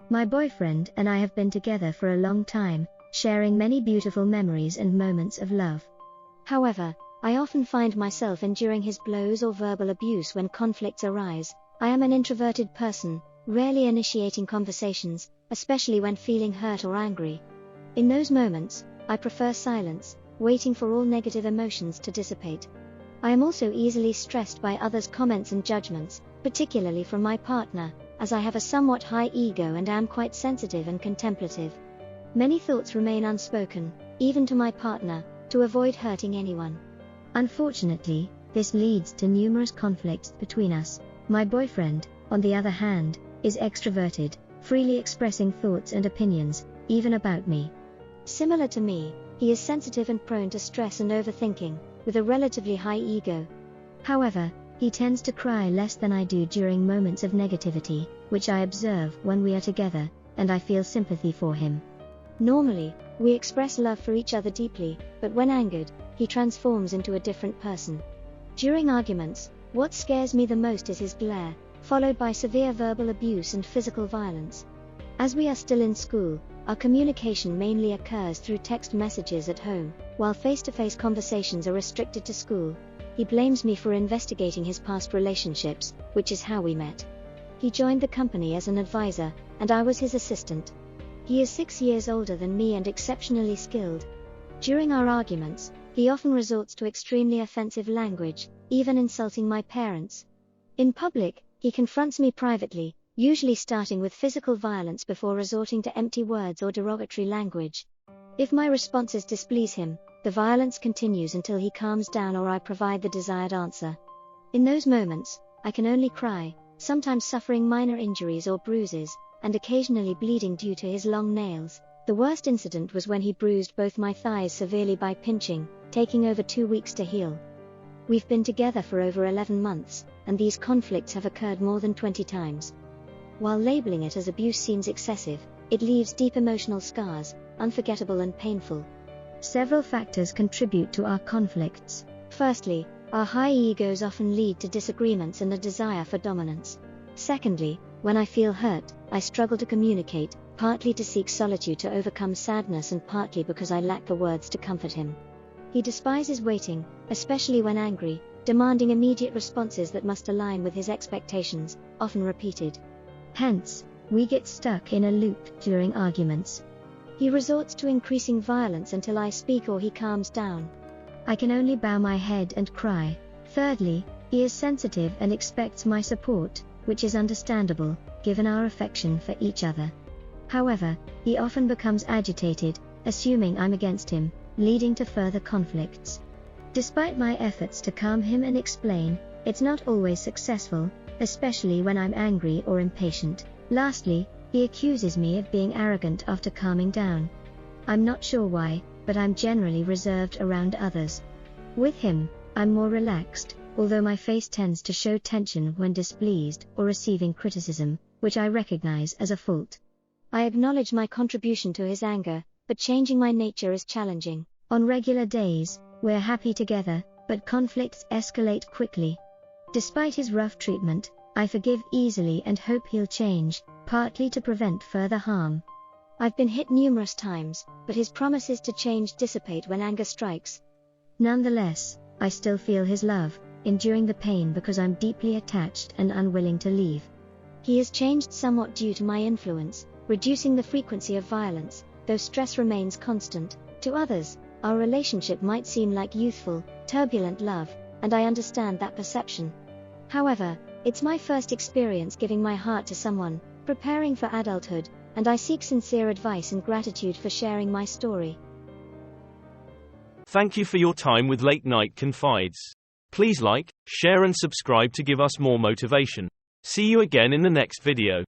My boyfriend and I have been together for a long time, sharing many beautiful memories and moments of love. However, I often find myself enduring his blows or verbal abuse when conflicts arise. I am an introverted person, rarely initiating conversations, especially when feeling hurt or angry. In those moments, I prefer silence, waiting for all negative emotions to dissipate. I am also easily stressed by others' comments and judgments, particularly from my partner, as I have a somewhat high ego and am quite sensitive and contemplative. Many thoughts remain unspoken, even to my partner, to avoid hurting anyone. Unfortunately, this leads to numerous conflicts between us. My boyfriend, on the other hand, is extroverted, freely expressing thoughts and opinions, even about me. Similar to me, he is sensitive and prone to stress and overthinking, with a relatively high ego. However, he tends to cry less than I do during moments of negativity, which I observe when we are together, and I feel sympathy for him. Normally, we express love for each other deeply, but when angered, he transforms into a different person. During arguments, what scares me the most is his glare, followed by severe verbal abuse and physical violence. As we are still in school, our communication mainly occurs through text messages at home, while face-to-face conversations are restricted to school. He blames me for investigating his past relationships, which is how we met. He joined the company as an advisor, and I was his assistant. He is 6 years older than me and exceptionally skilled. During our arguments, he often resorts to extremely offensive language, even insulting my parents. In public, he confronts me privately, usually starting with physical violence before resorting to empty words or derogatory language. If my responses displease him, the violence continues until he calms down or I provide the desired answer. In those moments, I can only cry, sometimes suffering minor injuries or bruises, and occasionally bleeding due to his long nails. The worst incident was when he bruised both my thighs severely by pinching, taking over 2 weeks to heal. We've been together for over 11 months, and these conflicts have occurred more than 20 times. While labeling it as abuse seems excessive, it leaves deep emotional scars, unforgettable and painful. Several factors contribute to our conflicts. Firstly, our high egos often lead to disagreements and a desire for dominance. Secondly, when I feel hurt, I struggle to communicate, partly to seek solitude to overcome sadness and partly because I lack the words to comfort him. He despises waiting, especially when angry, demanding immediate responses that must align with his expectations, often repeated. Hence, we get stuck in a loop during arguments. He resorts to increasing violence until I speak or he calms down. I can only bow my head and cry. Thirdly, he is sensitive and expects my support, which is understandable, given our affection for each other. However, he often becomes agitated, assuming I'm against him, leading to further conflicts. Despite my efforts to calm him and explain, it's not always successful, especially when I'm angry or impatient. Lastly, he accuses me of being arrogant after calming down. I'm not sure why, but I'm generally reserved around others. With him, I'm more relaxed, although my face tends to show tension when displeased or receiving criticism, which I recognize as a fault. I acknowledge my contribution to his anger, but changing my nature is challenging. On regular days, we're happy together, but conflicts escalate quickly. Despite his rough treatment, I forgive easily and hope he'll change, partly to prevent further harm. I've been hit numerous times, but his promises to change dissipate when anger strikes. Nonetheless, I still feel his love, enduring the pain because I'm deeply attached and unwilling to leave. He has changed somewhat due to my influence, reducing the frequency of violence, though stress remains constant. To others, our relationship might seem like youthful, turbulent love, and I understand that perception. However, it's my first experience giving my heart to someone, preparing for adulthood, and I seek sincere advice and gratitude for sharing my story. Thank you for your time with Late Night Confides. Please like, share and subscribe to give us more motivation. See you again in the next video.